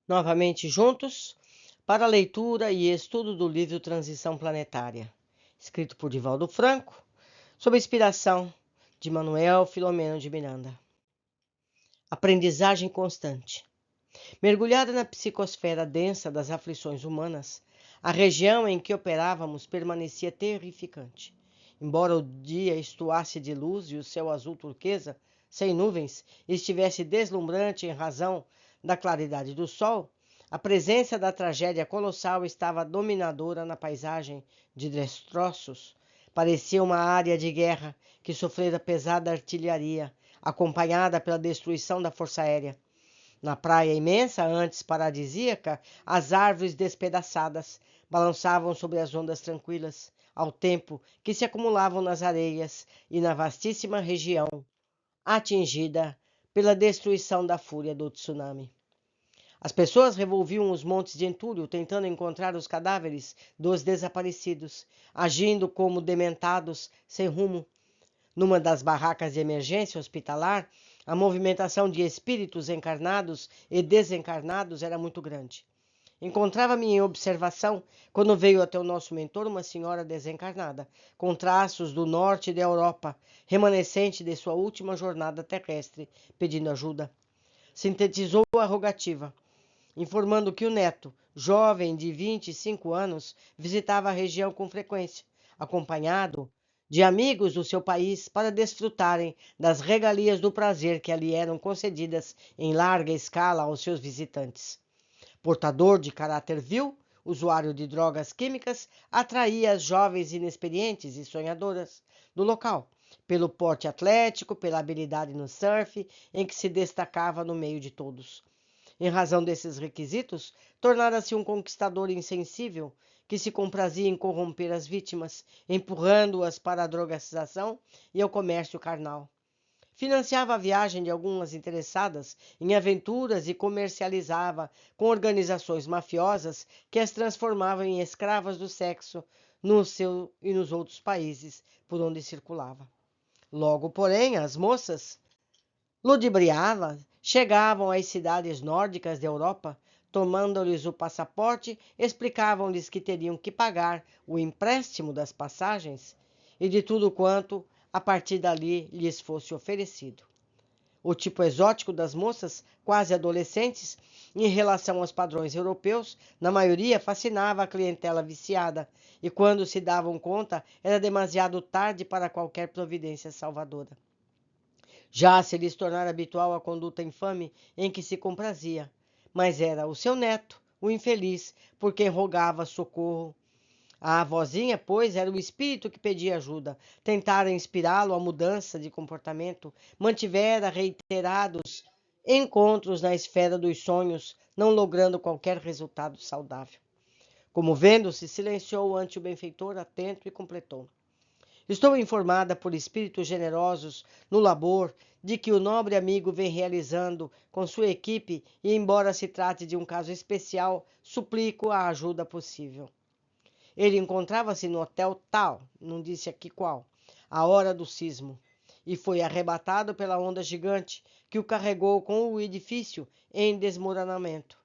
novamente juntos para a leitura e estudo do livro Transição Planetária, escrito por Divaldo Franco, sob inspiração de Manuel Filomeno de Miranda. Aprendizagem constante. Mergulhada na psicosfera densa das aflições humanas, a região em que operávamos permanecia terrificante. Embora o dia estuasse de luz e o céu azul turquesa, sem nuvens, estivesse deslumbrante em razão da claridade do sol, a presença da tragédia colossal estava dominadora na paisagem de destroços. Parecia uma área de guerra que sofrera pesada artilharia, acompanhada pela destruição da força aérea. Na praia imensa, antes paradisíaca, as árvores despedaçadas balançavam sobre as ondas tranquilas, ao tempo que se acumulavam nas areias e na vastíssima região atingida pela destruição da fúria do tsunami. As pessoas revolviam os montes de entulho, tentando encontrar os cadáveres dos desaparecidos, agindo como dementados sem rumo. Numa das barracas de emergência hospitalar, a movimentação de espíritos encarnados e desencarnados era muito grande. Encontrava-me em observação quando veio até o nosso mentor uma senhora desencarnada, com traços do norte da Europa, remanescente de sua última jornada terrestre, pedindo ajuda. Sintetizou a rogativa, informando que o neto, jovem de 25 anos, visitava a região com frequência, acompanhado de amigos do seu país para desfrutarem das regalias do prazer que ali eram concedidas em larga escala aos seus visitantes. Portador de caráter vil, usuário de drogas químicas, atraía as jovens inexperientes e sonhadoras do local, pelo porte atlético, pela habilidade no surf, em que se destacava no meio de todos. Em razão desses requisitos, tornara-se um conquistador insensível que se comprazia em corromper as vítimas, empurrando-as para a drogadização e ao comércio carnal. Financiava a viagem de algumas interessadas em aventuras e comercializava com organizações mafiosas que as transformavam em escravas do sexo no seu e nos outros países por onde circulava. Logo, porém, as moças ludibriavam, chegavam às cidades nórdicas da Europa, tomando-lhes o passaporte, explicavam-lhes que teriam que pagar o empréstimo das passagens e de tudo quanto a partir dali lhes fosse oferecido. O tipo exótico das moças, quase adolescentes, em relação aos padrões europeus, na maioria fascinava a clientela viciada, e quando se davam conta, era demasiado tarde para qualquer providência salvadora. Já se lhes tornara habitual a conduta infame em que se comprazia, mas era o seu neto, o infeliz, por quem rogava socorro. A avózinha, pois, era o espírito que pedia ajuda, tentara inspirá-lo à mudança de comportamento, mantivera reiterados encontros na esfera dos sonhos, não logrando qualquer resultado saudável. Comovendo-se, silenciou ante o benfeitor atento e completou: Estou informada por espíritos generosos no labor de que o nobre amigo vem realizando com sua equipe e, embora se trate de um caso especial, suplico a ajuda possível. Ele encontrava-se no hotel tal, não disse aqui qual, à hora do sismo, e foi arrebatado pela onda gigante que o carregou com o edifício em desmoronamento.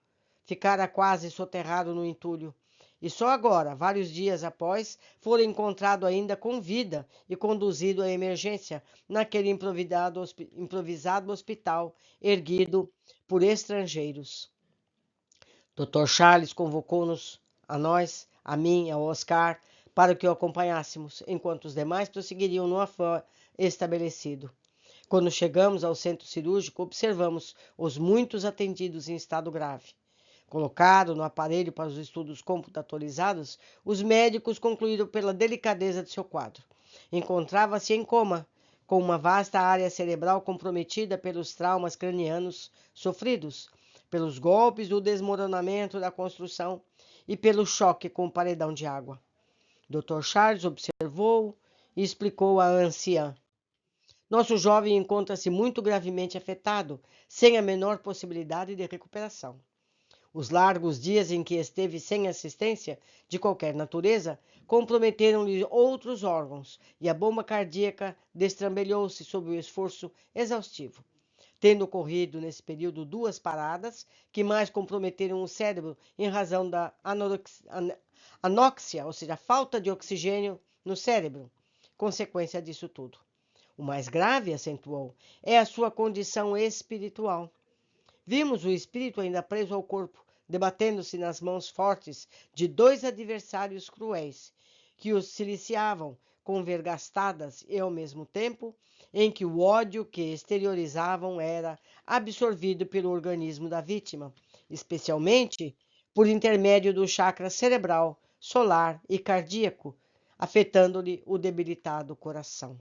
Ficara quase soterrado no entulho. E só agora, vários dias após, foi encontrado ainda com vida e conduzido à emergência naquele improvisado hospital erguido por estrangeiros. Dr. Charles convocou-nos, a nós, a mim, ao Oscar, para que o acompanhássemos, enquanto os demais prosseguiriam no afã estabelecido. Quando chegamos ao centro cirúrgico, observamos os muitos atendidos em estado grave. Colocado no aparelho para os estudos computadorizados, os médicos concluíram pela delicadeza de seu quadro. Encontrava-se em coma, com uma vasta área cerebral comprometida pelos traumas cranianos sofridos, pelos golpes do desmoronamento da construção e pelo choque com o paredão de água. Dr. Charles observou e explicou à anciã: Nosso jovem encontra-se muito gravemente afetado, sem a menor possibilidade de recuperação. Os largos dias em que esteve sem assistência de qualquer natureza comprometeram-lhe outros órgãos e a bomba cardíaca destrambelhou-se sob o esforço exaustivo. tendo ocorrido nesse período 2 paradas que mais comprometeram o cérebro em razão da anóxia, ou seja, a falta de oxigênio no cérebro, consequência disso tudo. O mais grave, acentuou, é a sua condição espiritual. Vimos o espírito ainda preso ao corpo, debatendo-se nas mãos fortes de 2 adversários cruéis, que os ciliciavam com vergastadas e, ao mesmo tempo, em que o ódio que exteriorizavam era absorvido pelo organismo da vítima, especialmente por intermédio do chakra cerebral, solar e cardíaco, afetando-lhe o debilitado coração.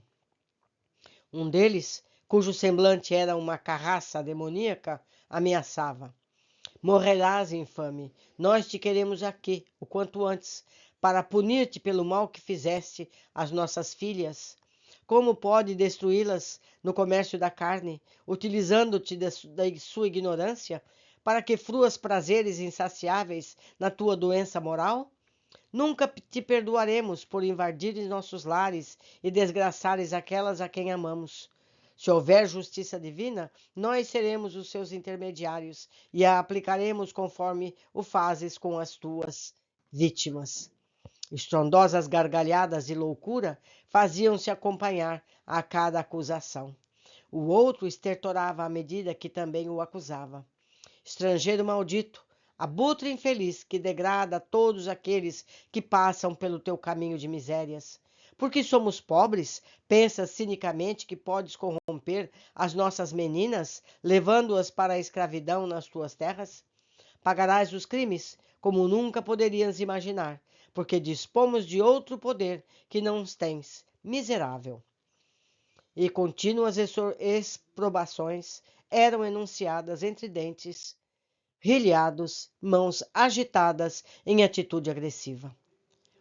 Um deles, cujo semblante era uma carraça demoníaca, ameaçava: morrerás, infame. Nós te queremos aqui, o quanto antes, para punir-te pelo mal que fizeste às nossas filhas. Como pode destruí-las no comércio da carne, utilizando-te da sua ignorância, para que fruas prazeres insaciáveis na tua doença moral? Nunca te perdoaremos por invadires nossos lares e desgraçares aquelas a quem amamos. Se houver justiça divina, nós seremos os seus intermediários e a aplicaremos conforme o fazes com as tuas vítimas. Estrondosas gargalhadas de loucura faziam-se acompanhar a cada acusação. O outro estertorava à medida que também o acusava. Estrangeiro maldito, abutre infeliz que degrada todos aqueles que passam pelo teu caminho de misérias. Porque somos pobres, pensas cinicamente que podes corromper as nossas meninas, levando-as para a escravidão nas tuas terras? Pagarás os crimes como nunca poderias imaginar, porque dispomos de outro poder que não tens, miserável. E contínuas exprobações eram enunciadas entre dentes rilhados, mãos agitadas em atitude agressiva.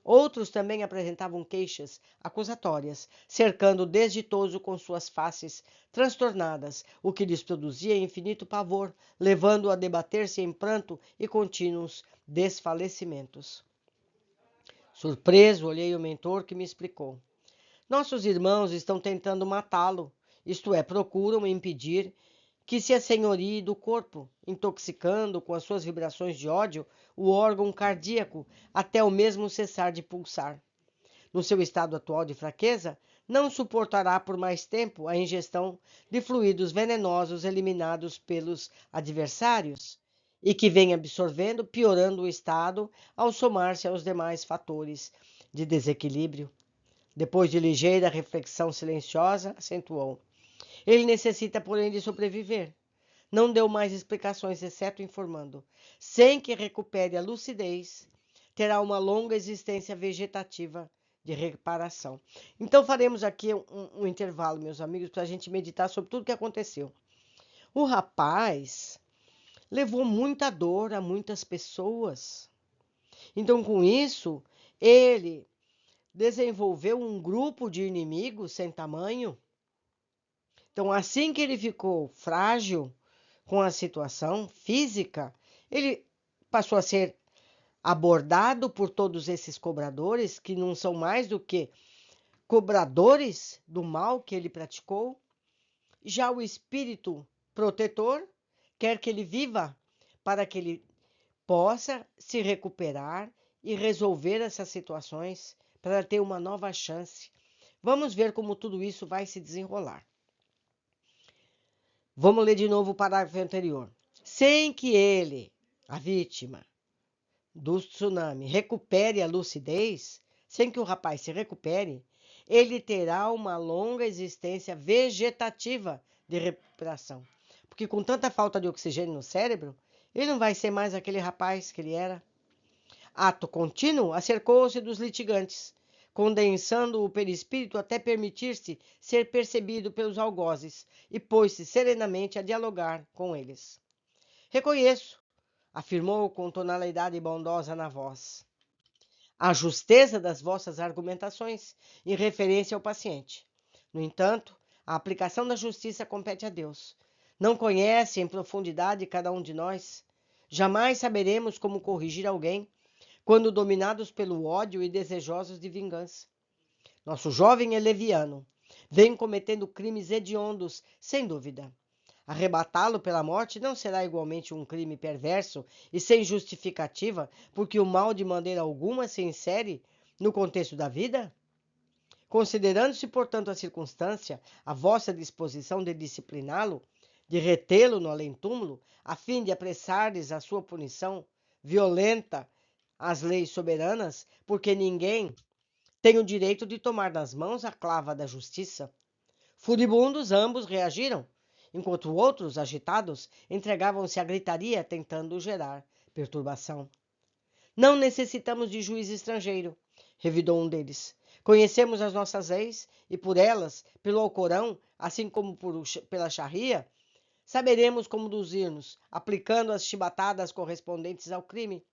Outros também apresentavam queixas acusatórias, cercando o desditoso com suas faces transtornadas, o que lhes produzia infinito pavor, levando-o a debater-se em pranto e contínuos desfalecimentos. Surpreso, olhei o mentor, que me explicou: nossos irmãos estão tentando matá-lo, isto é, procuram impedir que se assenhorie do corpo, intoxicando com as suas vibrações de ódio o órgão cardíaco até o mesmo cessar de pulsar. No seu estado atual de fraqueza, não suportará por mais tempo a ingestão de fluidos venenosos eliminados pelos adversários e que vem absorvendo, piorando o estado ao somar-se aos demais fatores de desequilíbrio. Depois de ligeira reflexão silenciosa, acentuou: ele necessita, porém, de sobreviver. Não deu mais explicações, exceto informando: sem que recupere a lucidez, terá uma longa existência vegetativa de reparação. Então, faremos aqui um intervalo, meus amigos, para a gente meditar sobre tudo o que aconteceu. O rapaz levou muita dor a muitas pessoas. Então, com isso, ele desenvolveu um grupo de inimigos sem tamanho. Então, assim que ele ficou frágil com a situação física, ele passou a ser abordado por todos esses cobradores, que não são mais do que cobradores do mal que ele praticou. Já o espírito protetor quer que ele viva para que ele possa se recuperar e resolver essas situações para ter uma nova chance. Vamos ver como tudo isso vai se desenrolar. Vamos ler de novo o parágrafo anterior. Sem que ele, a vítima do tsunami, recupere a lucidez, sem que o rapaz se recupere, ele terá uma longa existência vegetativa de recuperação. Porque com tanta falta de oxigênio no cérebro, ele não vai ser mais aquele rapaz que ele era. Ato contínuo, acercou-se dos litigantes, condensando o perispírito até permitir-se ser percebido pelos algozes, e pôs-se serenamente a dialogar com eles. Reconheço, afirmou com tonalidade bondosa na voz, a justeza das vossas argumentações em referência ao paciente. No entanto, a aplicação da justiça compete a Deus. Não conhece em profundidade cada um de nós. Jamais saberemos como corrigir alguém quando dominados pelo ódio e desejosos de vingança. Nosso jovem é leviano, vem cometendo crimes hediondos, sem dúvida. Arrebatá-lo pela morte não será igualmente um crime perverso e sem justificativa, porque o mal de maneira alguma se insere no contexto da vida? Considerando-se, portanto, a circunstância, a vossa disposição de discipliná-lo, de retê-lo no além-túmulo, a fim de apressardes a sua punição violenta às leis soberanas, porque ninguém tem o direito de tomar nas mãos a clava da justiça. Furibundos, ambos reagiram, enquanto outros, agitados, entregavam-se à gritaria, tentando gerar perturbação. Não necessitamos de juiz estrangeiro, revidou um deles. Conhecemos as nossas leis e por elas, pelo Alcorão, assim como pela Sharia, saberemos conduzir-nos, aplicando as chibatadas correspondentes ao crime.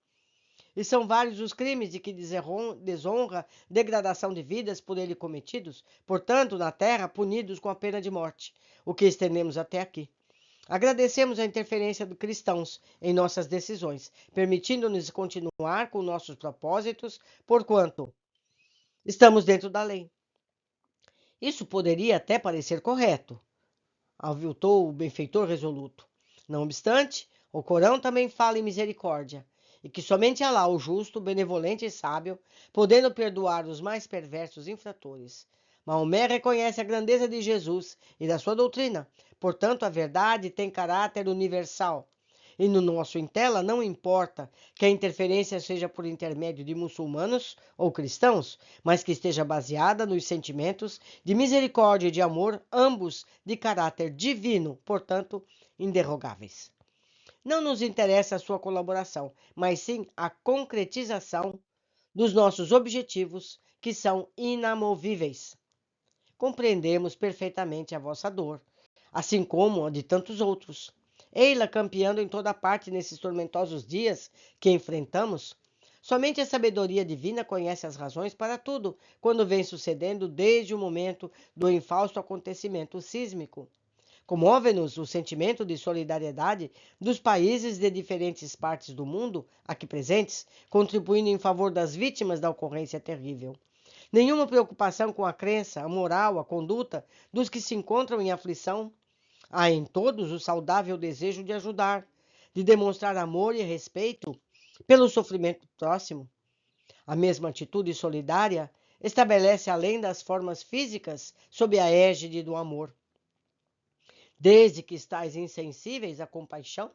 E são vários os crimes de que desonra, degradação de vidas por ele cometidos, portanto, na terra, punidos com a pena de morte, o que estendemos até aqui. Agradecemos a interferência de cristãos em nossas decisões, permitindo-nos continuar com nossos propósitos, porquanto estamos dentro da lei. Isso poderia até parecer correto, aviltou o benfeitor resoluto. Não obstante, o Corão também fala em misericórdia, e que somente Alá, o justo, benevolente e sábio, podendo perdoar os mais perversos infratores. Maomé reconhece a grandeza de Jesus e da sua doutrina, portanto, a verdade tem caráter universal. E no nosso Intela não importa que a interferência seja por intermédio de muçulmanos ou cristãos, mas que esteja baseada nos sentimentos de misericórdia e de amor, ambos de caráter divino, portanto, inderrogáveis. Não nos interessa a sua colaboração, mas sim a concretização dos nossos objetivos, que são inamovíveis. Compreendemos perfeitamente a vossa dor, assim como a de tantos outros. Ei-la campeando em toda parte nesses tormentosos dias que enfrentamos. Somente a sabedoria divina conhece as razões para tudo, quando vem sucedendo desde o momento do infausto acontecimento sísmico. Comove-nos o sentimento de solidariedade dos países de diferentes partes do mundo, aqui presentes, contribuindo em favor das vítimas da ocorrência terrível. Nenhuma preocupação com a crença, a moral, a conduta dos que se encontram em aflição. Há em todos o saudável desejo de ajudar, de demonstrar amor e respeito pelo sofrimento próximo. A mesma atitude solidária estabelece além das formas físicas sob a égide do amor. Desde que estáis insensíveis à compaixão,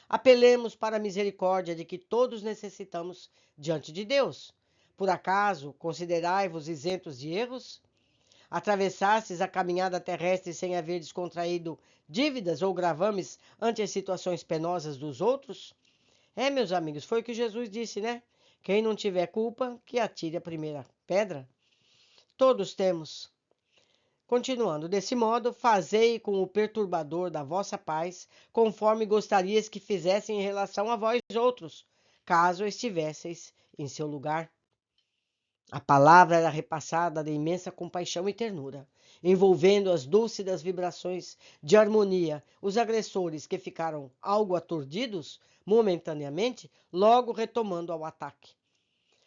apelemos para a misericórdia de que todos necessitamos diante de Deus. Por acaso, considerai-vos isentos de erros? Atravessastes a caminhada terrestre sem haver descontraído dívidas ou gravames ante as situações penosas dos outros? Meus amigos, foi o que Jesus disse, né? Quem não tiver culpa, que atire a primeira pedra. Todos temos. Continuando, desse modo, fazei com o perturbador da vossa paz, conforme gostarias que fizessem em relação a vós outros, caso estivesseis em seu lugar. A palavra era repassada de imensa compaixão e ternura, envolvendo as dúlcidas vibrações de harmonia. Os agressores, que ficaram algo aturdidos momentaneamente, logo retomando ao ataque.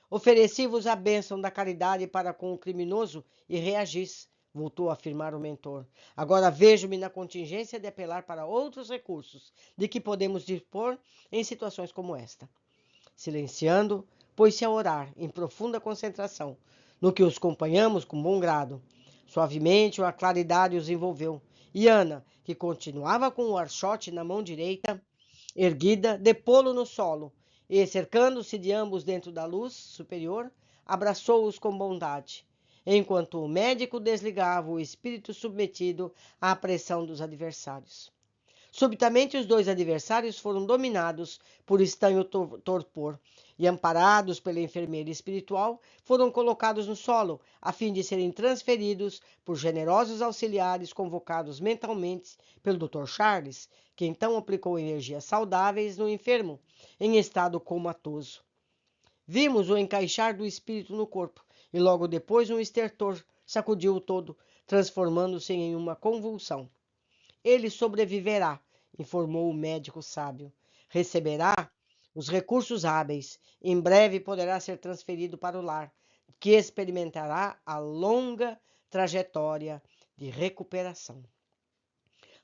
Ofereci-vos a bênção da caridade para com o criminoso e reagis, voltou a afirmar o mentor. Agora vejo-me na contingência de apelar para outros recursos de que podemos dispor em situações como esta. Silenciando, pôs-se a orar, em profunda concentração, no que os acompanhamos com bom grado. Suavemente, uma claridade os envolveu, e Ana, que continuava com o archote na mão direita, erguida, depô-lo no solo, e, cercando-se de ambos dentro da luz superior, abraçou-os com bondade, enquanto o médico desligava o espírito submetido à pressão dos adversários. Subitamente, os dois adversários foram dominados por estranho torpor e, amparados pela enfermeira espiritual, foram colocados no solo, a fim de serem transferidos por generosos auxiliares convocados mentalmente pelo Dr. Charles, que então aplicou energias saudáveis no enfermo, em estado comatoso. Vimos o encaixar do espírito no corpo, e logo depois um estertor sacudiu-o todo, transformando-se em uma convulsão. Ele sobreviverá, informou o médico sábio. Receberá os recursos hábeis. Em breve poderá ser transferido para o lar, que experimentará a longa trajetória de recuperação.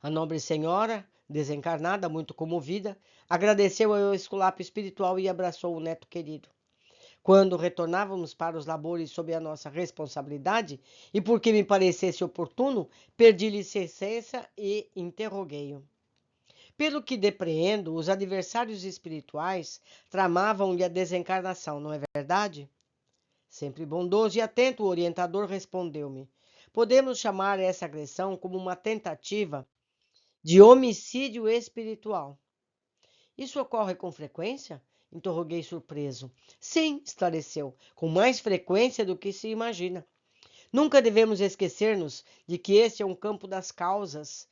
A nobre senhora Desencarnada, muito comovida, agradeceu ao esculápio espiritual e abraçou o neto querido. Quando retornávamos para os labores sob a nossa responsabilidade, e porque me parecesse oportuno, pedi licença e interroguei-o. Pelo que depreendo, os adversários espirituais tramavam-lhe a desencarnação, não é verdade? Sempre bondoso e atento, o orientador respondeu-me: podemos chamar essa agressão como uma tentativa de homicídio espiritual. Isso ocorre com frequência? Interroguei surpreso. Sim, esclareceu, com mais frequência do que se imagina. Nunca devemos esquecer-nos de que este é um campo das causas,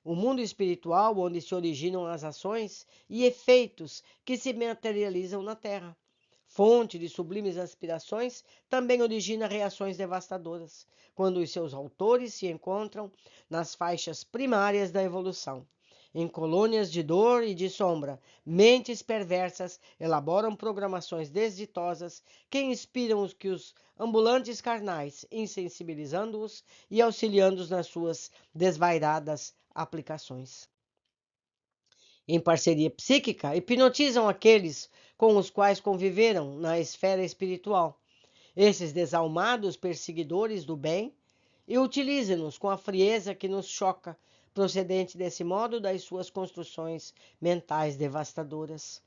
o mundo espiritual onde se originam as ações e efeitos que se materializam na Terra. Fonte de sublimes aspirações, também origina reações devastadoras, quando os seus autores se encontram nas faixas primárias da evolução. Em colônias de dor e de sombra, mentes perversas elaboram programações desditosas que inspiram os ambulantes carnais, insensibilizando-os e auxiliando-os nas suas desvairadas aplicações. Em parceria psíquica, hipnotizam aqueles com os quais conviveram na esfera espiritual. Esses desalmados perseguidores do bem e utilizam-nos com a frieza que nos choca, procedente desse modo das suas construções mentais devastadoras.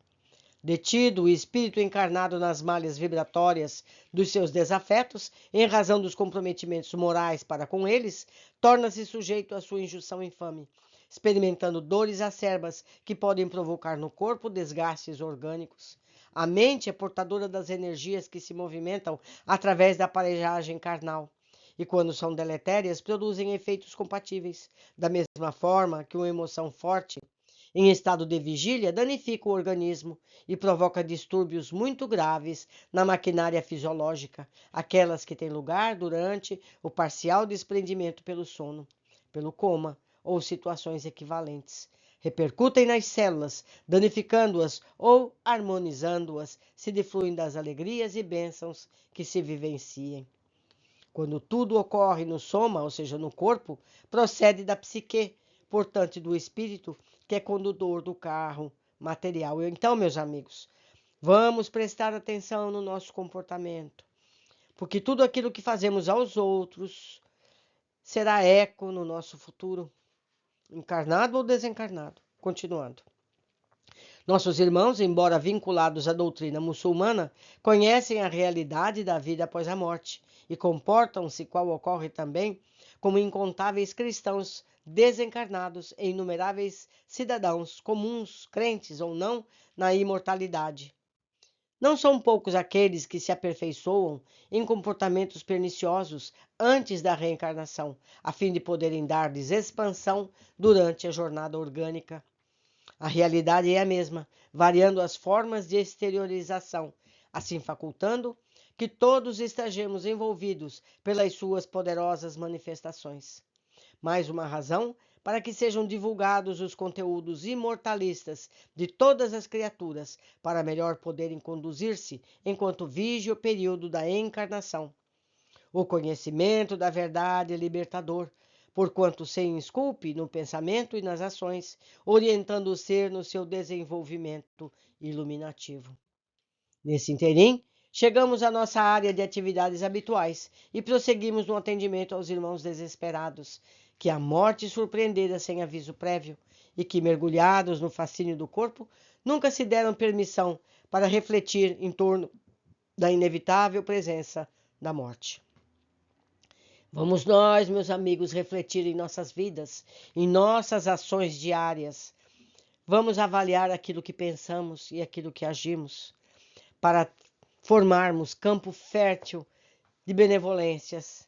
Detido o espírito encarnado nas malhas vibratórias dos seus desafetos, em razão dos comprometimentos morais para com eles, torna-se sujeito à sua injunção infame, experimentando dores acerbas que podem provocar no corpo desgastes orgânicos. A mente é portadora das energias que se movimentam através da aparelhagem carnal e, quando são deletérias, produzem efeitos compatíveis. Da mesma forma que uma emoção forte, em estado de vigília, danifica o organismo e provoca distúrbios muito graves na maquinária fisiológica, aquelas que têm lugar durante o parcial desprendimento pelo sono, pelo coma ou situações equivalentes. Repercutem nas células, danificando-as ou harmonizando-as, se defluem das alegrias e bênçãos que se vivenciem. Quando tudo ocorre no soma, ou seja, no corpo, procede da psique, portanto, do espírito, que é condutor do carro material. Então, meus amigos, vamos prestar atenção no nosso comportamento, porque tudo aquilo que fazemos aos outros será eco no nosso futuro, encarnado ou desencarnado. Continuando. Nossos irmãos, embora vinculados à doutrina muçulmana, conhecem a realidade da vida após a morte e comportam-se, qual ocorre também, como incontáveis cristãos desencarnados e inumeráveis cidadãos comuns, crentes ou não, na imortalidade. Não são poucos aqueles que se aperfeiçoam em comportamentos perniciosos antes da reencarnação, a fim de poderem dar-lhes expansão durante a jornada orgânica. A realidade é a mesma, variando as formas de exteriorização, assim facultando que todos estejamos envolvidos pelas suas poderosas manifestações. Mais uma razão para que sejam divulgados os conteúdos imortalistas de todas as criaturas, para melhor poderem conduzir-se enquanto vige o período da encarnação. O conhecimento da verdade é libertador, porquanto se esculpe no pensamento e nas ações, orientando o ser no seu desenvolvimento iluminativo. Nesse interim, chegamos à nossa área de atividades habituais e prosseguimos no atendimento aos irmãos desesperados, que a morte surpreendera sem aviso prévio e que, mergulhados no fascínio do corpo, nunca se deram permissão para refletir em torno da inevitável presença da morte. Vamos nós, meus amigos, refletir em nossas vidas, em nossas ações diárias. Vamos avaliar aquilo que pensamos e aquilo que agimos, para formarmos campo fértil de benevolências,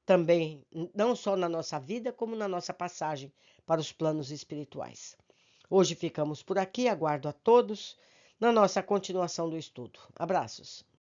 também, não só na nossa vida, como na nossa passagem para os planos espirituais. Hoje ficamos por aqui, aguardo a todos na nossa continuação do estudo. Abraços.